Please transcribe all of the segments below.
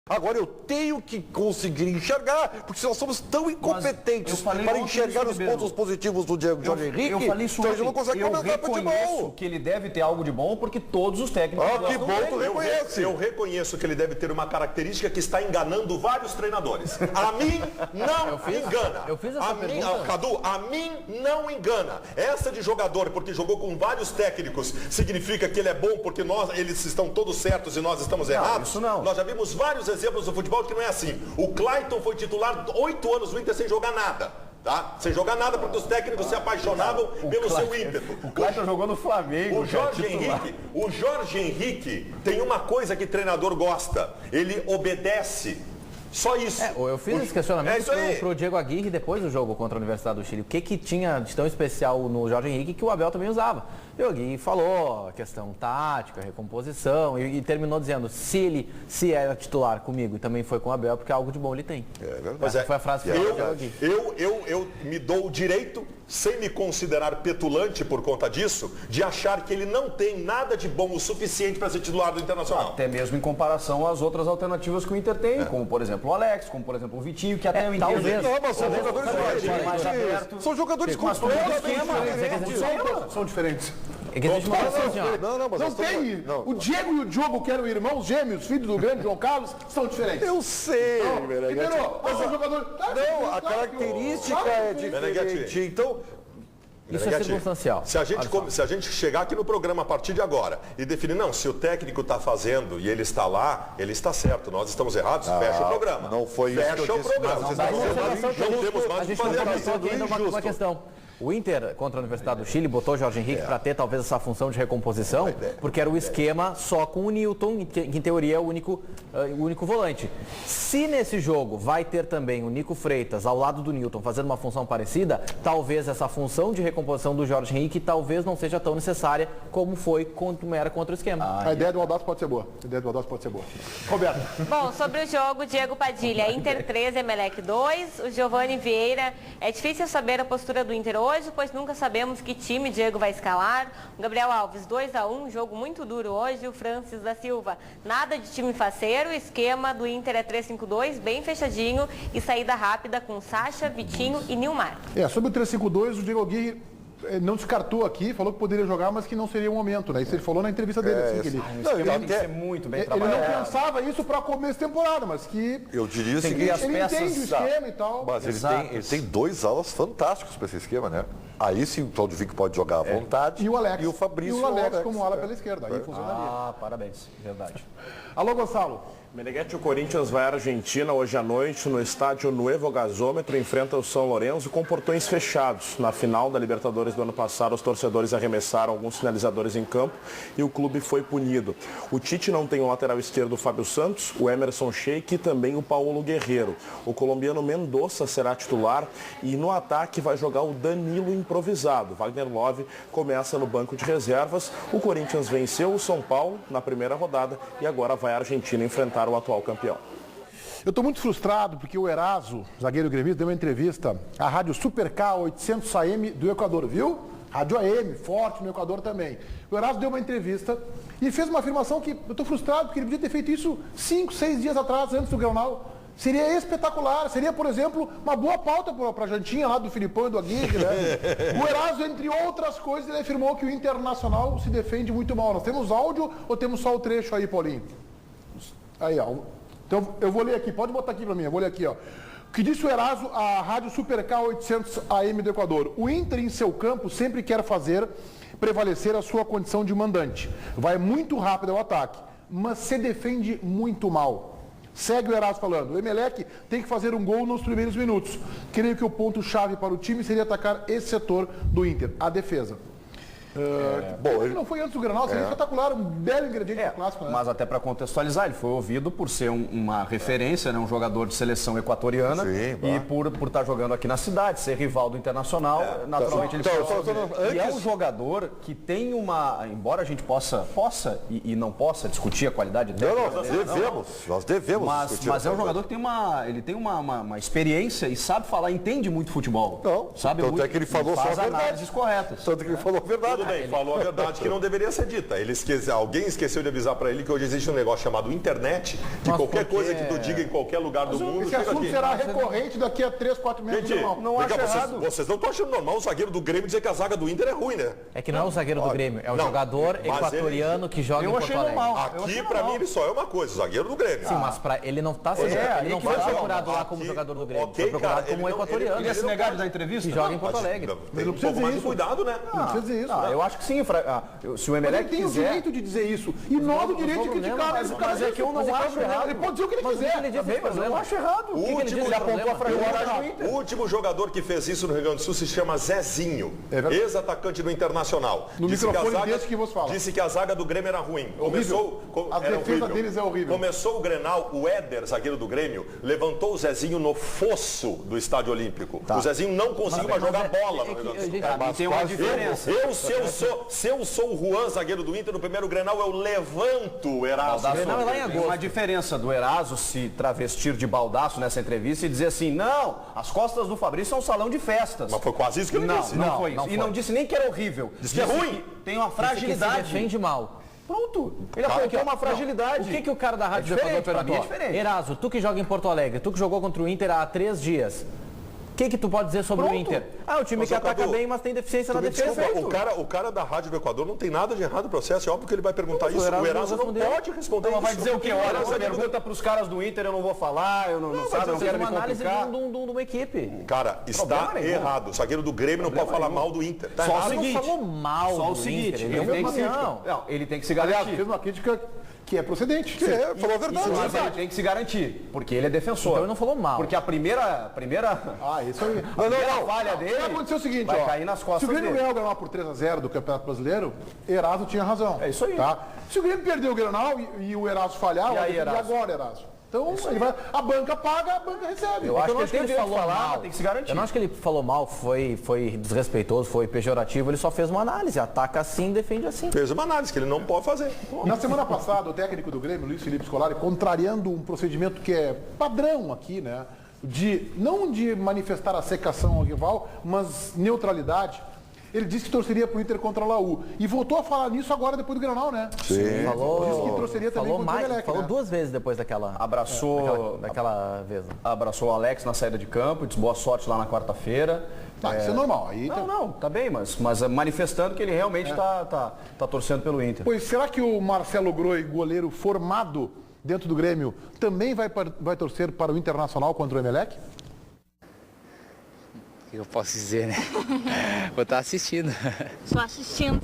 Agora eu tenho que conseguir enxergar, porque nós somos tão incompetentes para enxergar os pontos positivos do Jorge Henrique. Eu falei isso então a gente não consegue comentar futebol. Que ele deve ter algo de bom, porque todos os técnicos... que bom, tu reconhece. Eu reconheço que ele deve ter uma característica que está enganando vários treinadores. A mim não engana. Eu fiz essa pergunta. Cadu, a mim não engana. Essa de jogador, porque jogou com vários técnicos, significa que ele é bom porque eles estão todos certos e nós estamos errados? Isso não. Nós já vimos vários exemplos do futebol que não é assim. O Clayton foi titular 8 anos no Inter sem jogar nada. Tá? Sem jogar nada porque os técnicos se apaixonavam pelo seu ímpeto. O Clayton jogou no Flamengo. O Jorge Henrique tem uma coisa que treinador gosta. Ele obedece. Só isso. Eu fiz esse questionamento pro Diego Aguirre depois do jogo contra a Universidade do Chile. O que tinha de tão especial no Jorge Henrique que o Abel também usava? E o Aguirre falou a questão tática, recomposição e terminou dizendo se era titular comigo e também foi com o Abel, porque algo de bom ele tem. Essa foi a frase final do Diego Aguirre. Eu me dou o direito, sem me considerar petulante por conta disso, de achar que ele não tem nada de bom o suficiente para ser titular do Internacional. Até mesmo em comparação às outras alternativas que o Inter tem, como por exemplo o Alex, como por exemplo o Vitinho, que até eu entendo. Talvez. Não, mas são jogadores diferentes. São jogadores completamente diferentes. São diferentes. É que existe uma questão assim, Não tem. O Diego e o Diogo, que eram irmãos gêmeos, filhos do grande João Carlos, são diferentes. Eu sei, Entendeu? Mas são jogadores... Não, a característica é diferente. Então... Isso é circunstancial. Se a gente chegar aqui no programa a partir de agora e definir, não, se o técnico está fazendo e ele está lá, ele está certo, nós estamos errados, fecha o programa. Não foi isso fecha o programa. Não temos mais a gente não começou aqui ainda uma questão. O Inter, contra a Universidade do Chile, botou o Jorge Henrique para ter talvez essa função de recomposição, porque era o esquema só com o Newton, que em teoria é o único volante. Se nesse jogo vai ter também o Nico Freitas ao lado do Newton fazendo uma função parecida, talvez essa função de recomposição do Jorge Henrique talvez não seja tão necessária como era contra o esquema. A ideia do Aldaço pode ser boa. Roberto. Bom, sobre o jogo, Diego Padilha, Inter 3, Emelec 2, o Giovanni Vieira. É difícil saber a postura do Inter hoje, pois nunca sabemos que time Diego vai escalar. O Gabriel Alves, 2-1, jogo muito duro hoje. O Francis da Silva, nada de time faceiro, o esquema do Inter é 3-5-2, bem fechadinho e saída rápida com Sacha, Vitinho e Nilmar. Sobre o 3-5-2, o Diego Aguirre não descartou aqui, falou que poderia jogar, mas que não seria o momento, né? Isso ele falou na entrevista dele. Assim, que ele tem que ser muito bem trabalhado. Ele não pensava isso para começo de temporada, mas que... Eu diria o seguinte... Ele entende o esquema e tal. Mas ele tem dois alas fantásticos para esse esquema, né? Aí sim o Claudio pode jogar à vontade. E o Alex. E o Fabrício. E o Alex como ala pela esquerda. Aí funcionaria. Parabéns. Verdade. Alô, Gonçalo. Meneghetti, o Corinthians vai à Argentina hoje à noite no estádio Nuevo Gasômetro, enfrenta o São Lourenço com portões fechados. Na final da Libertadores do ano passado, os torcedores arremessaram alguns sinalizadores em campo e o clube foi punido. O Tite não tem o lateral esquerdo Fábio Santos, o Emerson Sheik e também o Paulo Guerreiro. O colombiano Mendoza será titular e no ataque vai jogar o Danilo improvisado. Wagner Love começa no banco de reservas. O Corinthians venceu o São Paulo na primeira rodada e agora vai à Argentina enfrentar o atual campeão. Eu estou muito frustrado porque o Eraso, zagueiro gremista, deu uma entrevista à rádio Super K 800 AM do Equador, viu? Rádio AM, forte no Equador também. O Eraso deu uma entrevista e fez uma afirmação que eu estou frustrado porque ele podia ter feito isso 5, 6 dias atrás, antes do Grenal. Seria espetacular, seria, por exemplo, uma boa pauta para a jantinha lá do Filipão e do Aguirre, né? O Eraso, entre outras coisas, ele afirmou que o Internacional se defende muito mal. Nós temos áudio ou temos só o trecho aí, Paulinho? Aí, ó. Então, eu vou ler aqui. Pode botar aqui para mim. Eu vou ler aqui, ó. O que disse o Eraso à Rádio Super K 800 AM do Equador? O Inter, em seu campo, sempre quer fazer prevalecer a sua condição de mandante. Vai muito rápido ao ataque, mas se defende muito mal. Segue o Eraso falando. O Emelec tem que fazer um gol nos primeiros minutos. Creio que o ponto-chave para o time seria atacar esse setor do Inter, a defesa. Ele não foi antes do Grenal, seria espetacular, um belo ingrediente do clássico, né? Mas até para contextualizar, ele foi ouvido por ser uma referência, né, um jogador de seleção equatoriana. Sim, e por estar jogando aqui na cidade, ser rival do Internacional, naturalmente ele foi. E é um jogador que tem uma, embora a gente possa e não possa discutir a qualidade dele. Nós devemos discutir. Mas é um jogador que tem uma experiência e sabe falar, entende muito futebol. Não, sabe tanto muito, é que ele falou faz só a verdade. análises corretas. Tanto que ele falou a verdade. tudo bem, falou a verdade que não deveria ser dita. Alguém esqueceu de avisar para ele que hoje existe um negócio chamado internet, que qualquer coisa que tu diga em qualquer lugar do mundo... Esse assunto será recorrente daqui a 3, 4 meses. Gente, não acho errado. Vocês não estão achando normal o zagueiro do Grêmio dizer que a zaga do Inter é ruim, né? É que não é o zagueiro do Grêmio, é o jogador equatoriano que joga em Porto Alegre. Aqui, para mim, ele só é uma coisa, o zagueiro do Grêmio. Sim, mas ele não está sendo... ele não foi procurado lá como jogador do Grêmio. Foi procurado como equatoriano. Ele ia se negar de dar entrevista? Que joga em Porto Alegre. Tem um pouco mais de cuidado, né? Não precisa dizer isso. Eu acho que sim. Se o Emelec tem o direito de dizer isso. E nós o direito de criticar. Mas é que eu não acho errado. Ele pode dizer o que ele quiser. Mas eu não acho errado. O último jogador que fez isso no Rio Grande do Sul se chama Zezinho, ex-atacante do Internacional. No microfone desse que você fala. Disse que a zaga do Grêmio era ruim. A defesa deles é horrível. Começou o Grenal, o Éder, zagueiro do Grêmio, levantou o Zezinho no fosso do Estádio Olímpico. O Zezinho não conseguiu mais jogar bola no Rio Grande do Sul. Tem uma diferença. Se eu sou o Juan, zagueiro do Inter, no primeiro Grenal eu levanto o Eraso. Tem uma diferença do Eraso se travestir de baldaço nessa entrevista e dizer assim, não, as costas do Fabrício são um salão de festas. Mas foi quase isso que ele disse. Não foi isso. E não disse nem que era horrível. Disse que é ruim. Tem uma fragilidade. Que se defende mal. Pronto. Ele apontou uma fragilidade. O que o cara da Rádio Equador perguntou? É diferente. Eraso, tu que joga em Porto Alegre, tu que jogou contra o Inter há 3 dias. O que tu pode dizer sobre o Inter? O time que ataca bem, mas tem deficiência na defesa. O cara da Rádio do Equador não tem nada de errado no processo. É óbvio que ele vai perguntar isso. O Eraso não pode responder isso. Vai dizer o quê? Olha, você pergunta para os caras do Inter, eu não vou falar, eu não sabe, eu não quero me complicar. Análise de uma equipe. Cara, está errado. O zagueiro do Grêmio não pode falar mal do Inter. Só o seguinte. Não falou mal Só o seguinte. Ele tem que se Aliás, garantir. fez uma crítica que é procedente. Falou a verdade. Mas ele tem que se garantir, porque ele é defensor. Então ele não falou mal. Porque a primeira Isso aí. não. Falha dele Vai acontecer o seguinte, vai cair nas costas se o Grêmio dele. ganhar o Grenal por 3-0 do Campeonato Brasileiro, Eraso tinha razão. É isso aí. Tá? Se o Grêmio perder o Grenal e o Eraso falhar, e agora, Eraso? Então, a banca paga, a banca recebe. Eu acho que ele falou mal, tem que se garantir. Eu não acho que ele falou mal, foi desrespeitoso, foi pejorativo. Ele só fez uma análise. Ataca assim, defende assim. Fez uma análise que ele não pode fazer. Na semana passada, o técnico do Grêmio, Luiz Felipe Scolari, contrariando um procedimento que é padrão aqui, né? Não de manifestar a secação ao rival, mas neutralidade. Ele disse que torceria pro Inter contra a Laú. E voltou a falar nisso agora depois do Grenal, né? Sim. Falou, disse que torceria também contra o Emelec, falou né? 2 vezes depois daquela vez. Abraçou o Alex na saída de campo, disse boa sorte lá na quarta-feira. Isso é normal. Aí tá bem, mas manifestando que ele realmente tá torcendo pelo Inter. Pois será que o Marcelo Groi, goleiro formado dentro do Grêmio, também vai torcer para o Internacional contra o Emelec? O que eu posso dizer, né? Vou estar assistindo. Só assistindo.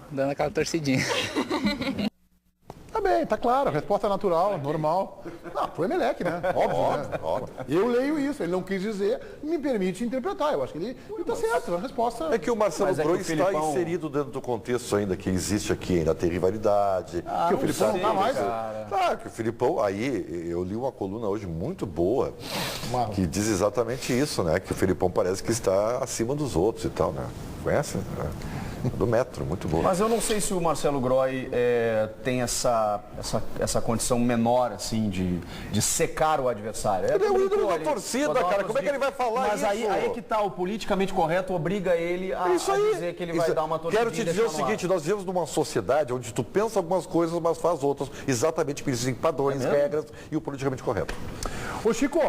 Dando aquela torcidinha. Tá bem, tá claro, resposta natural, normal. Não, pro Emelec, né? Óbvio. Eu leio isso, ele não quis dizer, me permite interpretar. Eu acho que ele tá certo, a resposta... É que o Marcelo Groi está inserido dentro do contexto ainda que existe aqui, ainda tem rivalidade. Que o Filipão não tá mais. Claro, que o Filipão, aí eu li uma coluna hoje muito boa, que diz exatamente isso, né? Que o Filipão parece que está acima dos outros e tal, né? Conhece? Do Metro, muito bom. Mas eu não sei se o Marcelo Groi tem essa condição menor, assim, de secar o adversário. Ele é o ídolo da torcida, cara. Como é que ele vai falar mas isso? Mas aí que tá, o politicamente correto obriga ele a dizer que ele vai dar uma torcida. Quero te dizer o seguinte, nós vivemos numa sociedade onde tu pensa algumas coisas, mas faz outras. Exatamente por isso, em padrões, regras e o politicamente correto. Ô Chico,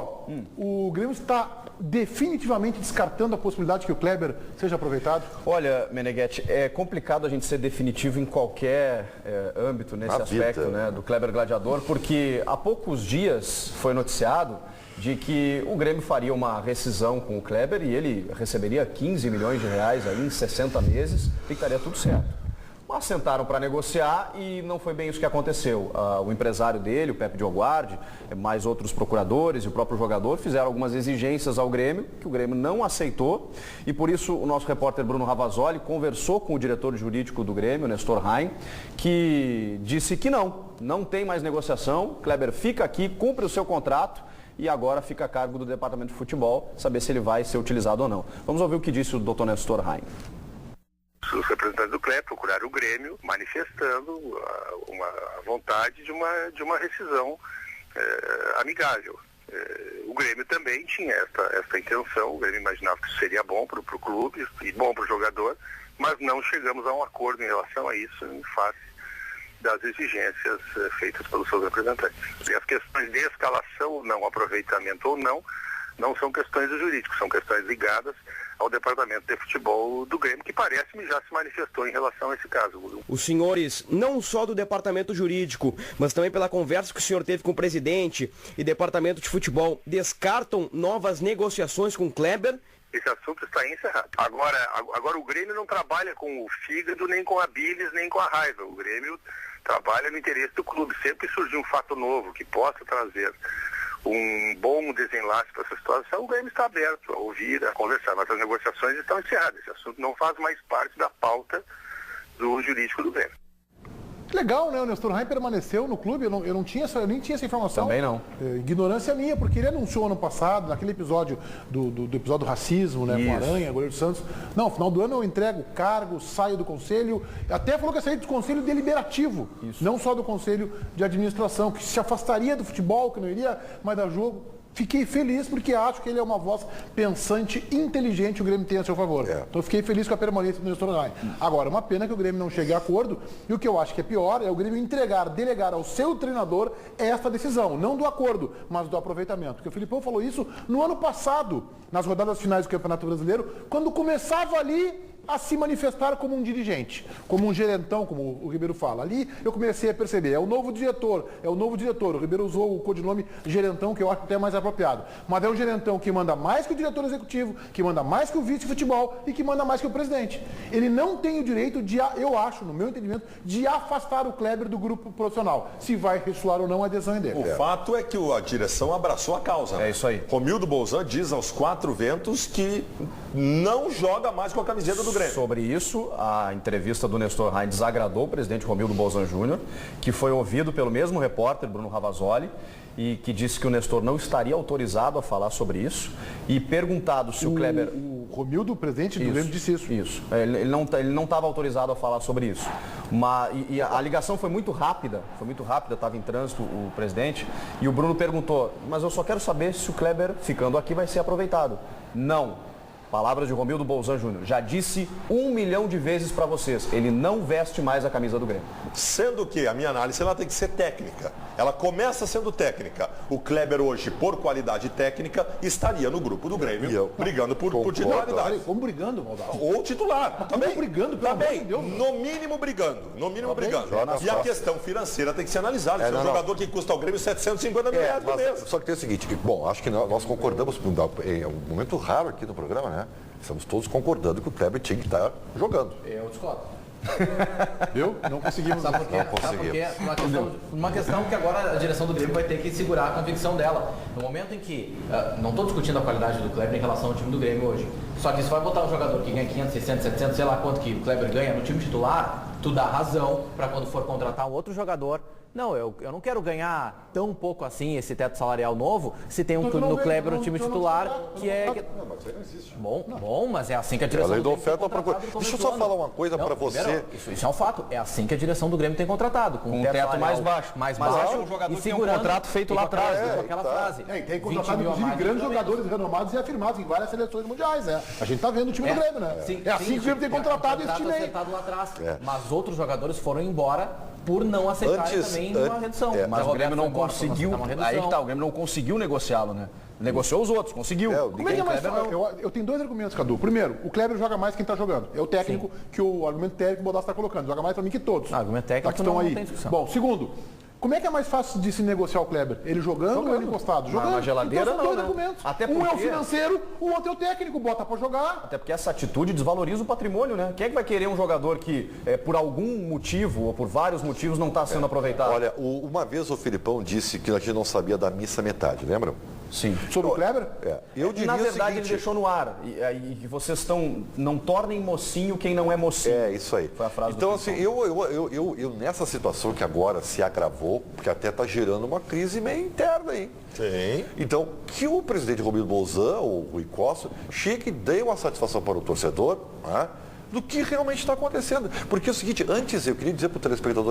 o Grêmio está definitivamente descartando a possibilidade que o Kleber seja aproveitado? Olha, Meneghetti, é complicado a gente ser definitivo em qualquer âmbito nesse aspecto, né, do Kleber Gladiador, porque há poucos dias foi noticiado de que o Grêmio faria uma rescisão com o Kleber e ele receberia 15 milhões de reais aí em 60 meses e estaria tudo certo. Mas sentaram para negociar e não foi bem isso que aconteceu. O empresário dele, o Pepe Dioguardi, mais outros procuradores e o próprio jogador fizeram algumas exigências ao Grêmio, que o Grêmio não aceitou. E por isso o nosso repórter Bruno Ravazoli conversou com o diretor jurídico do Grêmio, Nestor Rain, que disse que não tem mais negociação. Kleber fica aqui, cumpre o seu contrato e agora fica a cargo do departamento de futebol, saber se ele vai ser utilizado ou não. Vamos ouvir o que disse o Dr. Nestor Rain. Os representantes do Kleber procuraram o Grêmio manifestando a vontade de uma rescisão amigável. O Grêmio também tinha essa intenção, o Grêmio imaginava que isso seria bom para o clube e bom para o jogador, mas não chegamos a um acordo em relação a isso em face das exigências feitas pelos seus representantes. E as questões de escalação ou não, aproveitamento ou não são questões do jurídico, são questões ligadas ao departamento de futebol do Grêmio, que parece-me já se manifestou em relação a esse caso. Os senhores, não só do departamento jurídico, mas também pela conversa que o senhor teve com o presidente e departamento de futebol, descartam novas negociações com o Kleber? Esse assunto está encerrado. Agora o Grêmio não trabalha com o fígado, nem com a bilis, nem com a raiva. O Grêmio trabalha no interesse do clube. Sempre que surgir um fato novo que possa trazer um bom desenlace para essa situação, o Grêmio está aberto a ouvir, a conversar, mas as negociações estão encerradas. Esse assunto não faz mais parte da pauta do jurídico do Grêmio. Legal, né? O Nestor Raim permaneceu no clube, eu nem tinha essa informação. Também não. Ignorância minha, porque ele anunciou ano passado, naquele episódio do episódio do racismo, né? Com a Aranha, goleiro do Santos. Não, no final do ano eu entrego o cargo, saio do conselho, até falou que ia sair do conselho deliberativo, não só do conselho de administração, que se afastaria do futebol, que não iria mais dar jogo. Fiquei feliz porque acho que ele é uma voz pensante, inteligente, o Grêmio tem a seu favor. Então eu fiquei feliz com a permanência do Nestor Raim. Agora, uma pena que o Grêmio não chegue a acordo, e o que eu acho que é pior é o Grêmio delegar ao seu treinador esta decisão, não do acordo, mas do aproveitamento. Porque o Filipão falou isso no ano passado, nas rodadas finais do Campeonato Brasileiro, quando começava ali a se manifestar como um dirigente, como um gerentão, como o Ribeiro fala. Ali eu comecei a perceber, é o novo diretor. O Ribeiro usou o codinome gerentão, que eu acho até mais apropriado. Mas é um gerentão que manda mais que o diretor executivo, que manda mais que o vice-futebol e que manda mais que o presidente. Ele não tem o direito de, eu acho, no meu entendimento, de afastar o Kleber do grupo profissional. Se vai ressoar ou não, a adesão é dele. O fato é que a direção abraçou a causa. É isso aí. Romildo Bolzan diz aos quatro ventos que não joga mais com a camiseta do Grêmio. Sobre isso, a entrevista do Nestor Raim desagradou o presidente Romildo Bolzan Júnior, que foi ouvido pelo mesmo repórter, Bruno Ravazoli, e que disse que o Nestor não estaria autorizado a falar sobre isso, e perguntado se o Kleber... O Romildo, o presidente do Grêmio, disse isso. Isso. Ele não estava autorizado a falar sobre isso. E a ligação foi muito rápida, estava em trânsito o presidente, e o Bruno perguntou, mas eu só quero saber se o Kleber, ficando aqui, vai ser aproveitado. Não. Palavras de Romildo Bolzan Júnior. Já disse 1 milhão de vezes para vocês, ele não veste mais a camisa do Grêmio. Sendo que a minha análise ela tem que ser técnica. Ela começa sendo técnica. O Kleber hoje, por qualidade técnica, estaria no grupo do Grêmio, brigando por titularidade. Como brigando, Maldado? Ou titular. Também brigando, pelo amor de Deus. No mínimo brigando. E a questão financeira tem que ser analisada. É um jogador que custa ao Grêmio 750 mil reais por mês. Só que tem o seguinte, acho que nós concordamos, é um momento raro aqui no programa, né? Estamos todos concordando que o Kleber tinha que estar jogando. Eu discordo. Viu? Não conseguimos. Sabe por quê? Sabe por quê? Uma questão que agora a direção do Grêmio vai ter que segurar a convicção dela. No momento em que, não estou discutindo a qualidade do Kleber em relação ao time do Grêmio hoje, só que se vai botar um jogador que ganha 500, 600, 700, sei lá quanto que o Kleber ganha no time titular, tu dá razão para quando for contratar um outro jogador. Não, eu não quero ganhar tão pouco assim esse teto salarial novo se tem um no Kleber no time titular que é... Não, mas isso aí não existe. Bom, mas é assim que a direção do Grêmio tem contratado. Deixa eu só falar uma coisa para você. Isso é um fato. É assim que a direção do Grêmio tem contratado. Com um teto mais baixo. Mais baixo. Um jogador e segurando um contrato feito lá atrás. Com aquela frase. Tem contratado, inclusive, grandes jogadores renomados e afirmados em várias seleções mundiais, né? A gente tá vendo o time do Grêmio, né? Sim, assim que o Grêmio tem contratado esse time aí. Lá atrás. Mas outros jogadores foram embora por não aceitarem também uma redução. Mas o Grêmio não conseguiu, aí que tá, o Grêmio não conseguiu negociá-lo, né? Negociou os outros, conseguiu. Como é que é mais fácil? Eu tenho dois argumentos, Cadu. Primeiro, o Kleber joga mais que quem está jogando. É o técnico que o argumento técnico que o Bodás está colocando. Joga mais para mim que todos. Argumento técnico que estão aí. Não tem discussão. Bom, segundo, como é que é mais fácil de se negociar o Kleber? Ele jogando ou ele encostado? Jogando. Na geladeira então, são dois argumentos. Até porque... Um é o financeiro, o outro é o técnico, bota para jogar. Até porque essa atitude desvaloriza o patrimônio, né? Quem é que vai querer um jogador que, por algum motivo ou por vários motivos, não está sendo aproveitado? Olha, uma vez o Filipão disse que a gente não sabia da missa metade, lembram? Sim. Sobre o Kleber? Eu diria na verdade, o seguinte, ele deixou no ar. E vocês não tornem mocinho quem não é mocinho. É, isso aí. Foi a frase então, do assim, eu nessa situação que agora se agravou, porque até está gerando uma crise meio interna aí. Sim. Então, que o presidente Romildo Bolzan, ou o Rui Costa, chegue e dê uma satisfação para o torcedor, né, do que realmente está acontecendo. Porque é o seguinte, antes eu queria dizer para o telespectador